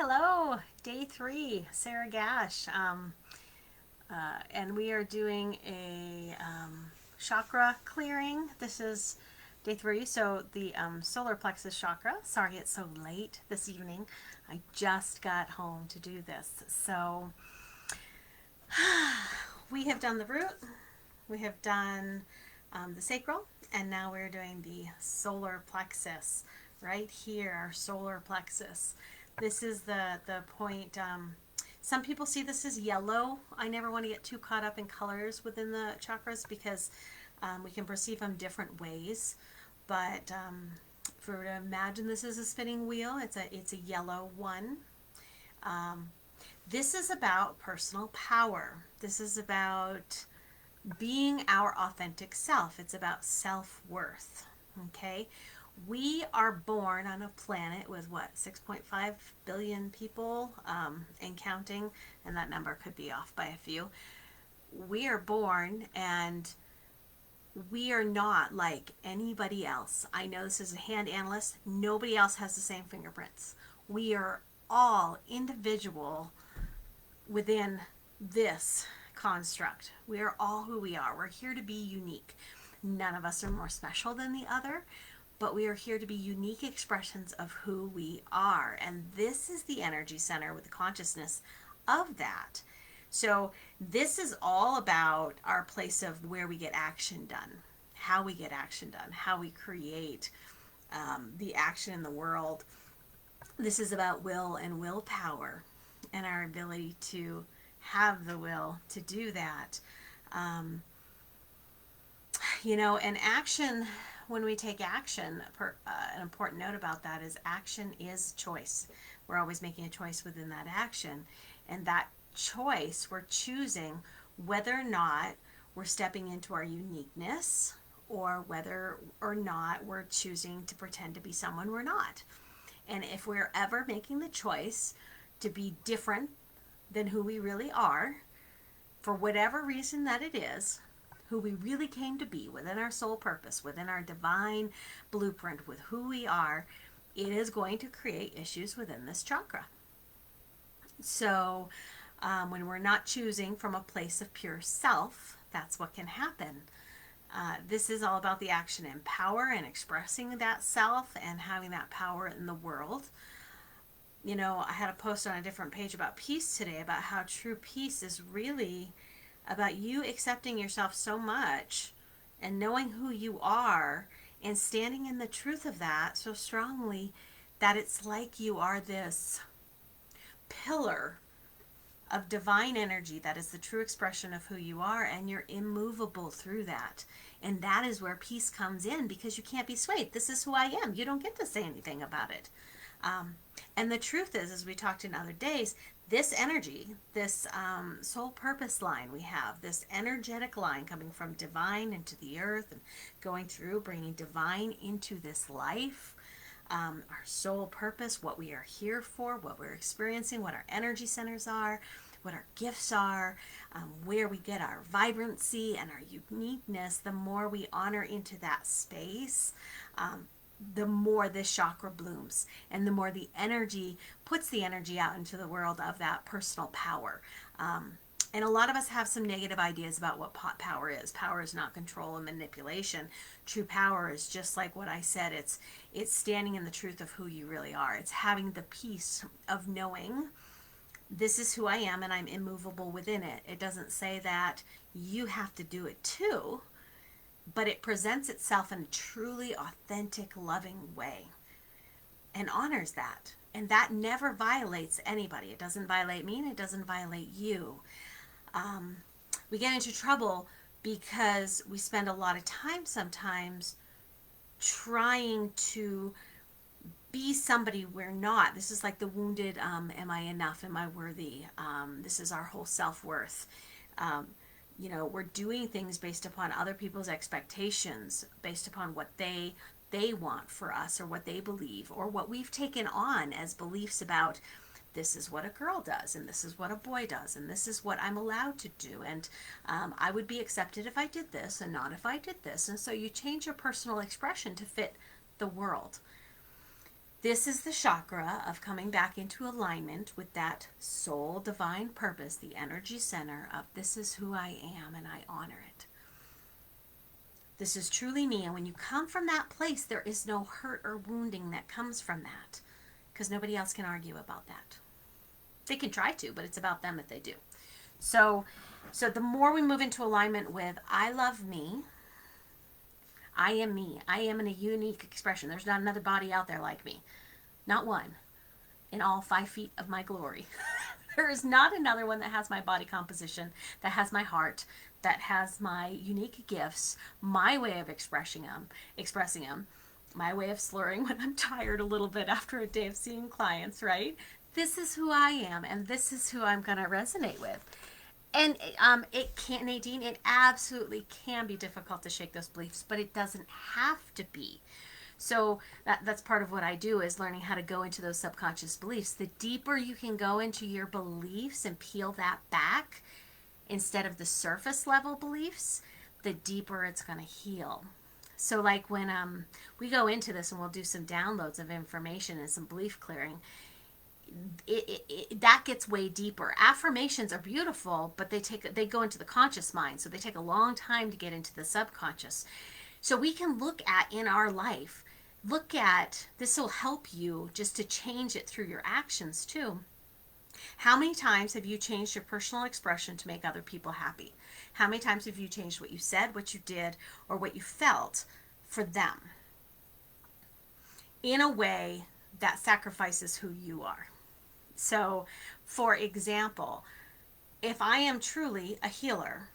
Hello. Day 3, Sarah Gash. And we are doing a chakra clearing. This is day 3, so the solar plexus chakra. Sorry it's so late this evening. I just got home to do this. So we have done the root, we have done the sacral, and now we're doing the solar plexus right here, our solar plexus. This is the point. Some people see this as yellow. I never want to get too caught up in colors within the chakras because we can perceive them different ways. But if we were to imagine this as a spinning wheel, it's a yellow one. This is about personal power. This is about being our authentic self. It's about self-worth. Okay? We are born on a planet with what, 6.5 billion people and counting, and that number could be off by a few. We are born and we are not like anybody else. I know this is a hand analyst. Nobody else has the same fingerprints. We are all individual within this construct. We are all who we are. We're here to be unique. None of us are more special than the other, but we are here to be unique expressions of who we are. And this is the energy center with the consciousness of that. So this is all about our place of where we get action done, how we get action done, how we create the action in the world. This is about will and willpower and our ability to have the will to do that. And action, when we take action, an important note about that is action is choice. We're always making a choice within that action. And that choice, we're choosing whether or not we're stepping into our uniqueness or whether or not we're choosing to pretend to be someone we're not. And if we're ever making the choice to be different than who we really are, for whatever reason that it is, who we really came to be within our soul purpose, within our divine blueprint, with who we are, it is going to create issues within this chakra. So when we're not choosing from a place of pure self, that's what can happen. This is all about the action and power and expressing that self and having that power in the world. I had a post on a different page about peace today, about how true peace is really about you accepting yourself so much and knowing who you are and standing in the truth of that so strongly that it's like you are this pillar of divine energy that is the true expression of who you are, and you're immovable through that. And that is where peace comes in, because you can't be swayed. This is who I am. You don't get to say anything about it. And the truth is, as we talked in other days, this energy, this soul purpose line we have, this energetic line coming from divine into the earth and going through, bringing divine into this life, our soul purpose, what we are here for, what we're experiencing, what our energy centers are, what our gifts are, where we get our vibrancy and our uniqueness. The more we honor into that space, the more this chakra blooms, and the more the energy puts the energy out into the world of that personal power. And a lot of us have some negative ideas about what power is. Power is not control and manipulation. True power is just like what I said. It's standing in the truth of who you really are. It's having the peace of knowing this is who I am and I'm immovable within it. It doesn't say that you have to do it too, but it presents itself in a truly authentic, loving way and honors that. And that never violates anybody. It doesn't violate me, and it doesn't violate you. We get into trouble because we spend a lot of time sometimes trying to be somebody we're not. This is like the wounded, am I enough? Am I worthy? This is our whole self-worth. We're doing things based upon other people's expectations, based upon what they want for us, or what they believe, or what we've taken on as beliefs about this is what a girl does, and this is what a boy does, and this is what I'm allowed to do, and I would be accepted if I did this and not if I did this. And so you change your personal expression to fit the world. This is the chakra of coming back into alignment with that soul divine purpose, the energy center of this is who I am and I honor it. This is truly me. And when you come from that place, there is no hurt or wounding that comes from that, because nobody else can argue about that. They can try to, but it's about them if they do. So the more we move into alignment with I love me, I am me. I am in a unique expression. There's not another body out there like me. Not one. In all 5 feet of my glory. There is not another one that has my body composition, that has my heart, that has my unique gifts, my way of expressing them, my way of slurring when I'm tired a little bit after a day of seeing clients, right? This is who I am, and this is who I'm going to resonate with. And it can, Nadine, it absolutely can be difficult to shake those beliefs, but it doesn't have to be. So that's part of what I do, is learning how to go into those subconscious beliefs. The deeper you can go into your beliefs and peel that back, instead of the surface level beliefs, the deeper it's going to heal. So like when we go into this and we'll do some downloads of information and some belief clearing, that gets way deeper. Affirmations are beautiful, but they go into the conscious mind, so they take a long time to get into the subconscious. So we can look at in our life, this will help you just to change it through your actions too. How many times have you changed your personal expression to make other people happy? How many times have you changed what you said, what you did, or what you felt for them in a way that sacrifices who you are? So, for example, if I am truly a healer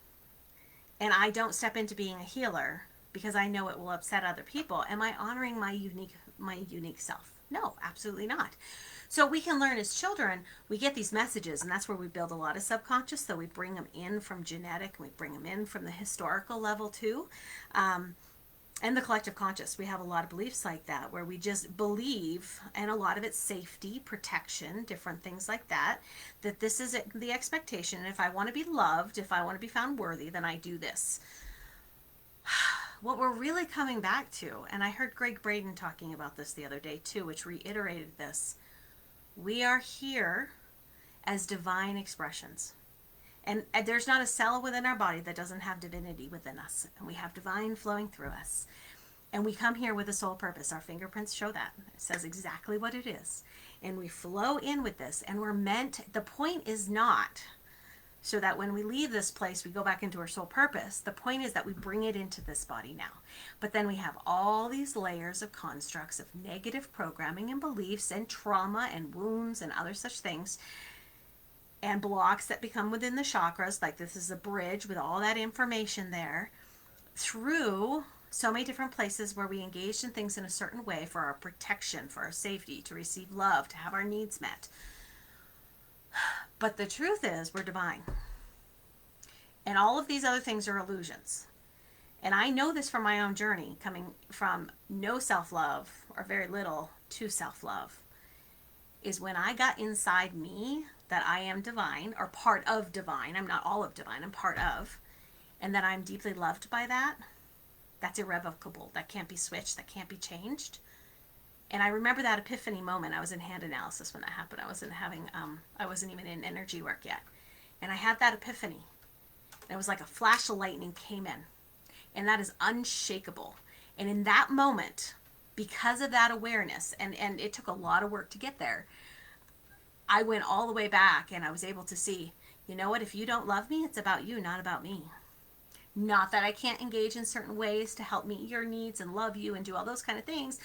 and I don't step into being a healer because I know it will upset other people, am I honoring my unique self? No, absolutely not. So we can learn as children, we get these messages, and that's where we build a lot of subconscious. So we bring them in from genetic, we bring them in from the historical level too. And the collective conscious, we have a lot of beliefs like that, where we just believe, and a lot of it's safety, protection, different things like that, that this is the expectation. And if I want to be loved, if I want to be found worthy, then I do this. What we're really coming back to, and I heard Greg Braden talking about this the other day too, which reiterated this, we are here as divine expressions. And there's not a cell within our body that doesn't have divinity within us. And we have divine flowing through us. And we come here with a soul purpose. Our fingerprints show that. It says exactly what it is. And we flow in with this. And we're meant, the point is not so that when we leave this place, we go back into our soul purpose. The point is that we bring it into this body now. But then we have all these layers of constructs of negative programming and beliefs and trauma and wounds and other such things, and blocks that become within the chakras, like this is a bridge with all that information there, through so many different places where we engaged in things in a certain way for our protection, for our safety, to receive love, to have our needs met. But the truth is, we're divine. And all of these other things are illusions. And I know this from my own journey, coming from no self-love, or very little, to self-love, is when I got inside me that I am divine, or part of divine. I'm not all of divine, I'm part of. And that I'm deeply loved by that. That's irrevocable. That can't be switched. That can't be changed. And I remember that epiphany moment. I was in hand analysis when that happened. I wasn't even in energy work yet. And I had that epiphany. And it was like a flash of lightning came in. And that is unshakable. And in that moment, because of that awareness, and it took a lot of work to get there, I went all the way back and I was able to see, you know what, if you don't love me, it's about you, not about me. Not that I can't engage in certain ways to help meet your needs and love you and do all those kind of things,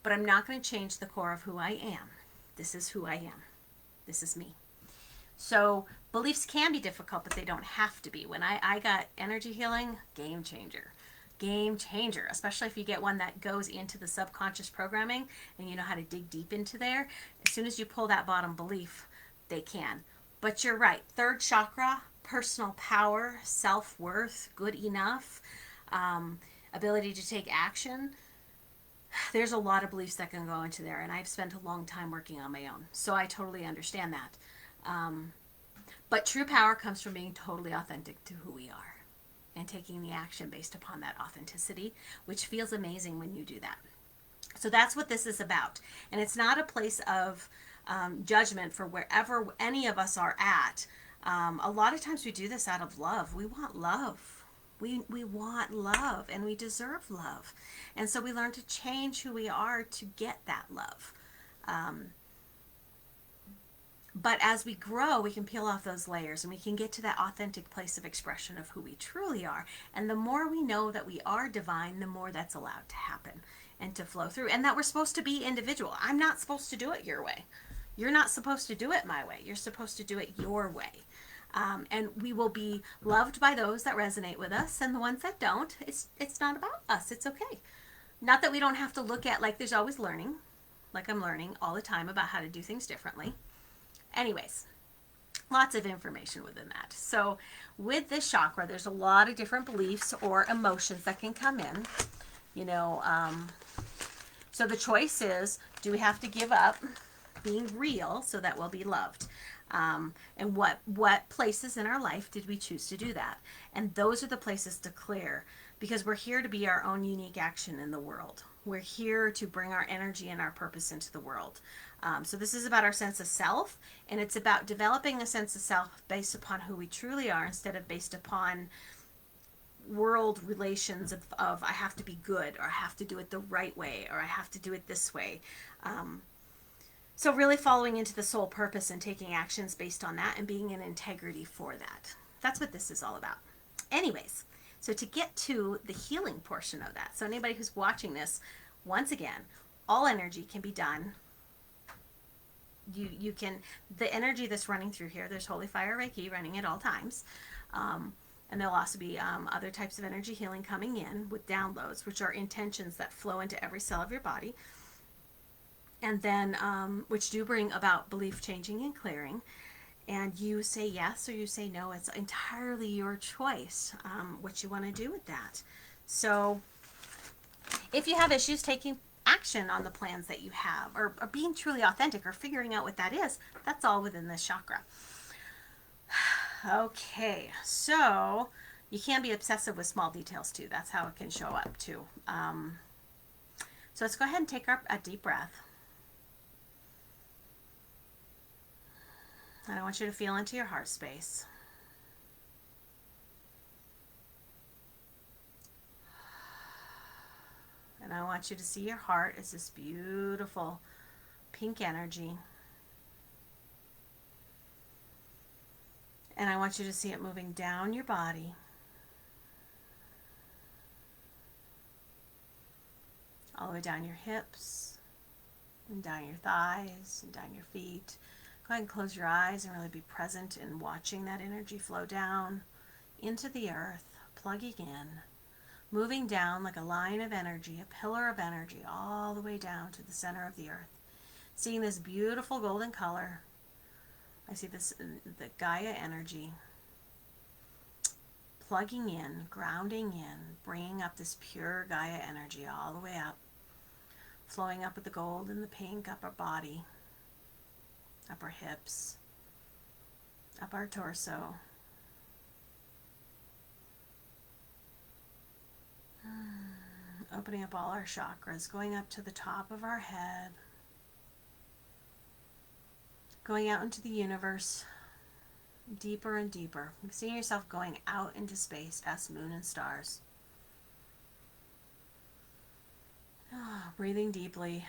but I'm not going to change the core of who I am. This is who I am. This is me. So beliefs can be difficult, but they don't have to be. When I got energy healing, game changer. Game changer, especially if you get one that goes into the subconscious programming and you know how to dig deep into there. As soon as you pull that bottom belief, they can. But you're right. Third chakra, personal power, self-worth, good enough, ability to take action. There's a lot of beliefs that can go into there, and I've spent a long time working on my own. So I totally understand that. But true power comes from being totally authentic to who we are and taking the action based upon that authenticity, which feels amazing when you do that. So that's what this is about. And it's not a place of judgment for wherever any of us are at. A lot of times we do this out of love. We want love. We want love and we deserve love. And so we learn to change who we are to get that love. Um, but as we grow, we can peel off those layers and we can get to that authentic place of expression of who we truly are. And the more we know that we are divine, the more that's allowed to happen and to flow through. And that we're supposed to be individual. I'm not supposed to do it your way. You're not supposed to do it my way. You're supposed to do it your way. And we will be loved by those that resonate with us, and the ones that don't, it's not about us. It's okay. Not that we don't have to look at, like, there's always learning. Like, I'm learning all the time about how to do things differently. Anyways, lots of information within that. So with this chakra, there's a lot of different beliefs or emotions that can come in. You know, so the choice is, do we have to give up being real so that we'll be loved? And what places in our life did we choose to do that? And those are the places to clear, because we're here to be our own unique action in the world. We're here to bring our energy and our purpose into the world. So this is about our sense of self, and it's about developing a sense of self based upon who we truly are instead of based upon world relations of I have to be good, or I have to do it the right way, or I have to do it this way. So really following into the soul purpose and taking actions based on that and being in integrity for that. That's what this is all about. Anyways, so to get to the healing portion of that. So anybody who's watching this, once again, all energy can be done. You can, the energy that's running through here, there's Holy Fire Reiki running at all times. And there'll also be other types of energy healing coming in with downloads, which are intentions that flow into every cell of your body. And then, which do bring about belief changing and clearing. And you say yes or you say no. It's entirely your choice what you want to do with that. So if you have issues taking action on the plans that you have, or being truly authentic, or figuring out what that is, that's all within this chakra. Okay, so you can be obsessive with small details too. That's how it can show up too. So let's go ahead and take a deep breath. And I want you to feel into your heart space. And I want you to see your heart as this beautiful pink energy. And I want you to see it moving down your body. All the way down your hips, and down your thighs, and down your feet. Go ahead and close your eyes and really be present in watching that energy flow down into the earth, plugging in, moving down like a line of energy, a pillar of energy, all the way down to the center of the earth. Seeing this beautiful golden color. I see this, the Gaia energy, plugging in, grounding in, bringing up this pure Gaia energy all the way up, flowing up with the gold and the pink up our body, up our hips, up our torso. Opening up all our chakras, going up to the top of our head, going out into the universe, deeper and deeper. Seeing yourself going out into space past moon and stars. Breathing deeply,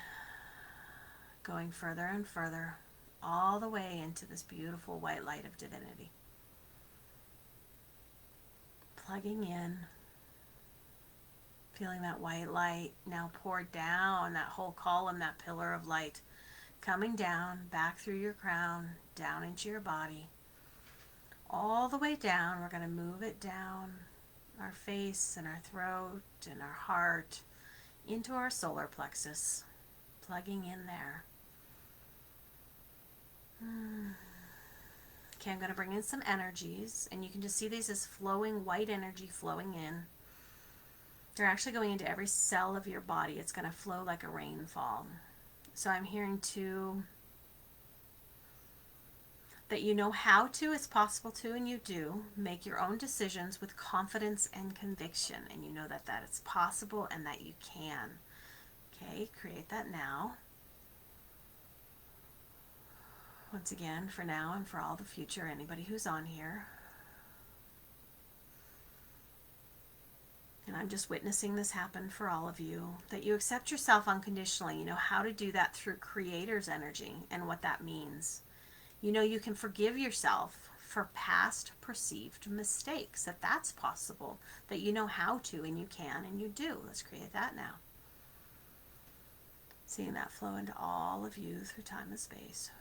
going further and further, all the way into this beautiful white light of divinity. Plugging in, feeling that white light now pour down that whole column, that pillar of light, coming down, back through your crown, down into your body. All the way down, we're going to move it down our face and our throat and our heart into our solar plexus, plugging in there. Okay, I'm going to bring in some energies, and you can just see these as flowing white energy flowing in. They're actually going into every cell of your body. It's going to flow like a rainfall. So I'm hearing too that you know how to, it's possible to, and you do, make your own decisions with confidence and conviction. And you know that it's possible and that you can. Okay, create that now. Once again, for now and for all the future, anybody who's on here. And I'm just witnessing this happen for all of you, that you accept yourself unconditionally. You know how to do that through creator's energy and what that means. You know you can forgive yourself for past perceived mistakes, that that's possible, that you know how to, and you can, and you do. Let's create that now. Seeing that flow into all of you through time and space.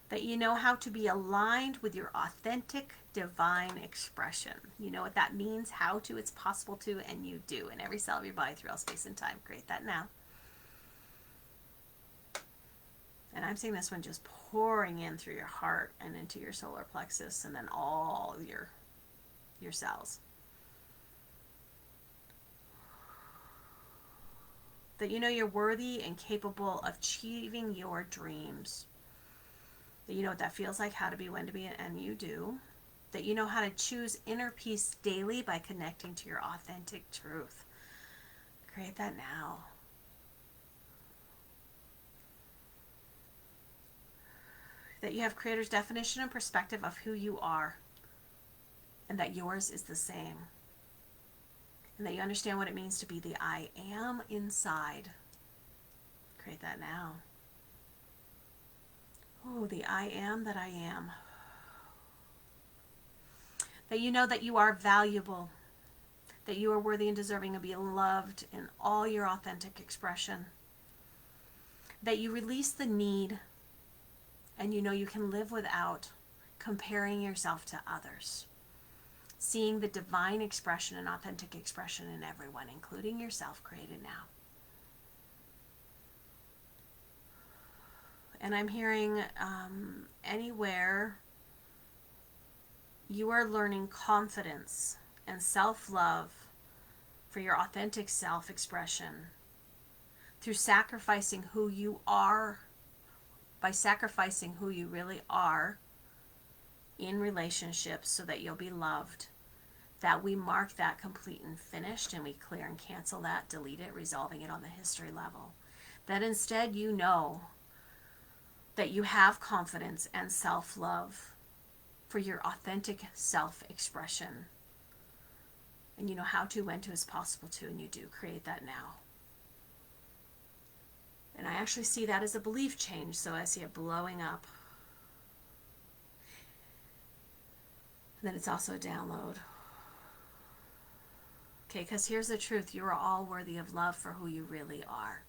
That you know how to be aligned with your authentic divine expression. You know what that means, how to, it's possible to, and you do. In every cell of your body, through all space and time. Create that now. And I'm seeing this one just pouring in through your heart and into your solar plexus, and then all of your cells. That you know you're worthy and capable of achieving your dreams. That you know what that feels like, how to be, when to be, and you do. That you know how to choose inner peace daily by connecting to your authentic truth. Create that now. That you have creator's definition and perspective of who you are, and that yours is the same. And that you understand what it means to be the I am inside. Create that now. Oh, the I am that I am. That you know that you are valuable, that you are worthy and deserving of being loved in all your authentic expression. That you release the need, and you know you can live without comparing yourself to others. Seeing the divine expression and authentic expression in everyone, including yourself, created now. And I'm hearing anywhere you are learning confidence and self-love for your authentic self-expression through sacrificing who you are, by sacrificing who you really are in relationships so that you'll be loved, that we mark that complete and finished, and we clear and cancel that, delete it, resolving it on the history level. That instead you know that you have confidence and self-love for your authentic self-expression. And you know how to, when to, is possible to, and you do. Create that now. And I actually see that as a belief change, so I see it blowing up. And then it's also a download. Okay, because here's the truth. You are all worthy of love for who you really are.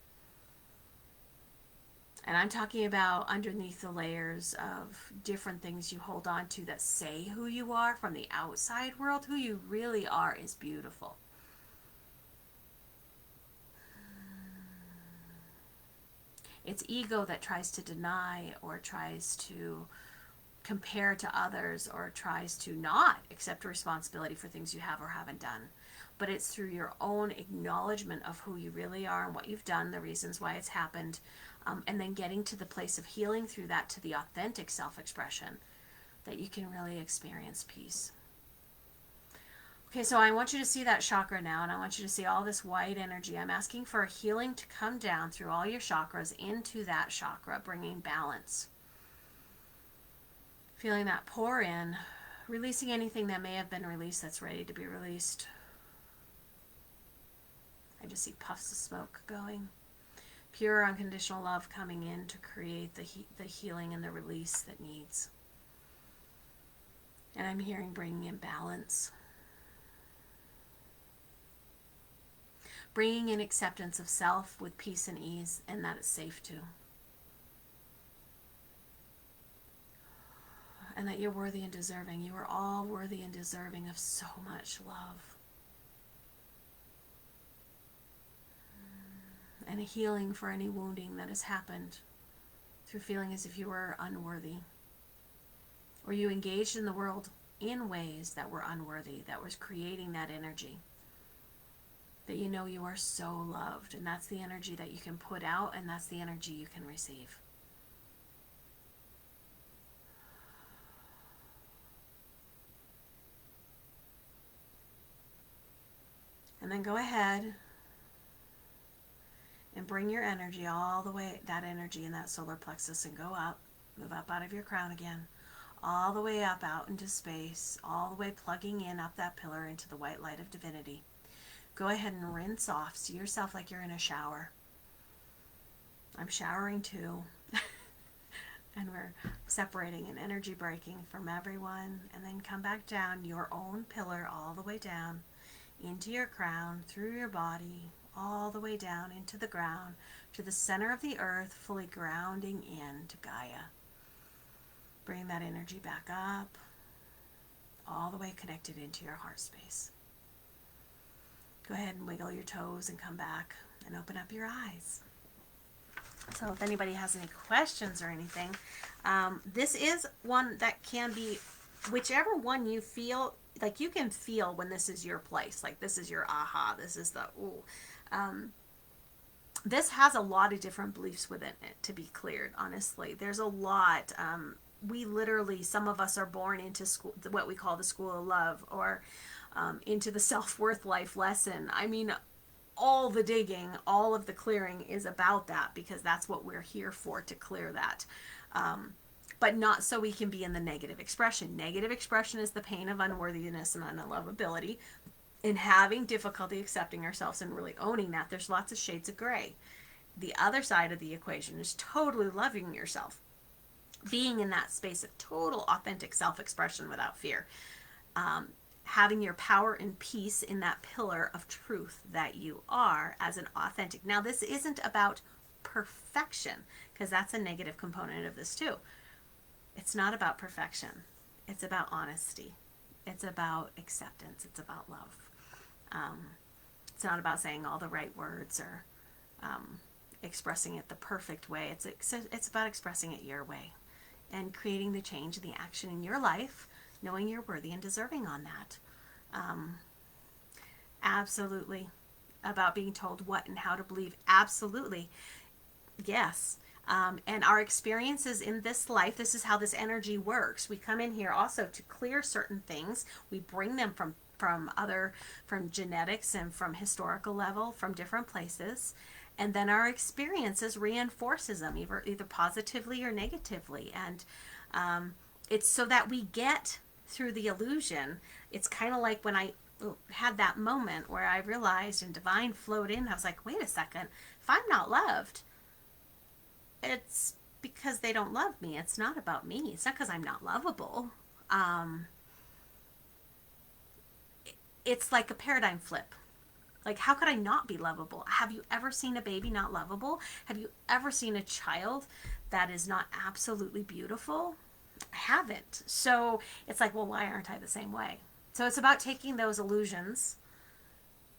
And I'm talking about underneath the layers of different things you hold on to that say who you are from the outside world. Who you really are is beautiful. It's ego that tries to deny or tries to compare to others or tries to not accept responsibility for things you have or haven't done. But it's through your own acknowledgement of who you really are and what you've done, the reasons why it's happened, and then getting to the place of healing through that to the authentic self-expression, that you can really experience peace. Okay, so I want you to see that chakra now, and I want you to see all this white energy. I'm asking for a healing to come down through all your chakras into that chakra, bringing balance. Feeling that pour in, releasing anything that may have been released that's ready to be released. I just see puffs of smoke going. Pure unconditional love coming in to create the healing and the release that needs. And I'm hearing bringing in balance. Bringing in acceptance of self with peace and ease, and that it's safe to. And that you're worthy and deserving. You are all worthy and deserving of so much love. And a healing for any wounding that has happened through feeling as if you were unworthy. Or you engaged in the world in ways that were unworthy, that was creating that energy. That you know you are so loved, and that's the energy that you can put out, and that's the energy you can receive. And then go ahead and bring your energy all the way, that energy in that solar plexus, and go up, move up out of your crown again, all the way up out into space, all the way plugging in up that pillar into the white light of divinity. Go ahead and rinse off. See yourself like you're in a shower. I'm showering too. And we're separating and energy breaking from everyone. And then come back down your own pillar all the way down into your crown, through your body, all the way down into the ground, to the center of the earth, fully grounding in to Gaia. Bring that energy back up, all the way connected into your heart space. Go ahead and wiggle your toes and come back and open up your eyes. So if anybody has any questions or anything, this is one that can be, whichever one you feel, like you can feel when this is your place, like this is your aha, this is the, ooh. This has a lot of different beliefs within it, to be cleared, honestly. There's a lot. We literally, some of us are born into school, what we call the school of love, or into the self-worth life lesson. I mean, all the digging, all of the clearing is about that, because that's what we're here for, to clear that. But not so we can be in the negative expression. Negative expression is the pain of unworthiness and unlovability, in having difficulty accepting ourselves and really owning that. There's lots of shades of gray. The other side of the equation is totally loving yourself, being in that space of total authentic self-expression without fear, having your power and peace in that pillar of truth that you are as an authentic. Now, this isn't about perfection, because that's a negative component of this too. It's not about perfection. It's about honesty. It's about acceptance. It's about love. It's not about saying all the right words or expressing it the perfect way. It's about expressing it your way and creating the change and the action in your life, knowing you're worthy and deserving on that. Absolutely. About being told what and how to believe. Absolutely. Yes. And our experiences in this life, this is how this energy works. We come in here also to clear certain things. We bring them from genetics and from historical level, from different places. And then our experiences reinforces them, either positively or negatively. And it's so that we get through the illusion. It's kind of like when I had that moment where I realized and divine flowed in. I was like, wait a second, if I'm not loved, it's because they don't love me. It's not about me. It's not because I'm not lovable. It's like a paradigm flip. Like, how could I not be lovable? Have you ever seen a baby not lovable? Have you ever seen a child that is not absolutely beautiful? I haven't. So it's like, well, why aren't I the same way? So it's about taking those illusions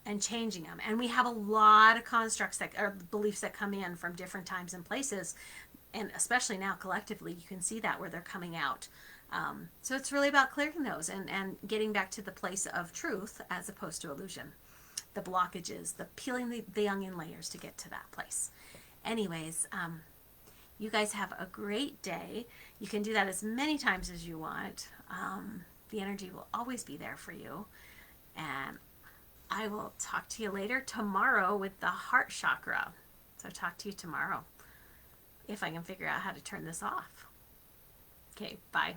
and changing them. And we have a lot of constructs that are beliefs that come in from different times and places. And especially now collectively, you can see that where they're coming out. So it's really about clearing those and getting back to the place of truth as opposed to illusion. The blockages, the peeling the onion layers to get to that place. Anyways, you guys have a great day. You can do that as many times as you want. The energy will always be there for you. And I will talk to you later tomorrow with the heart chakra. So talk to you tomorrow, if I can figure out how to turn this off. Okay, bye.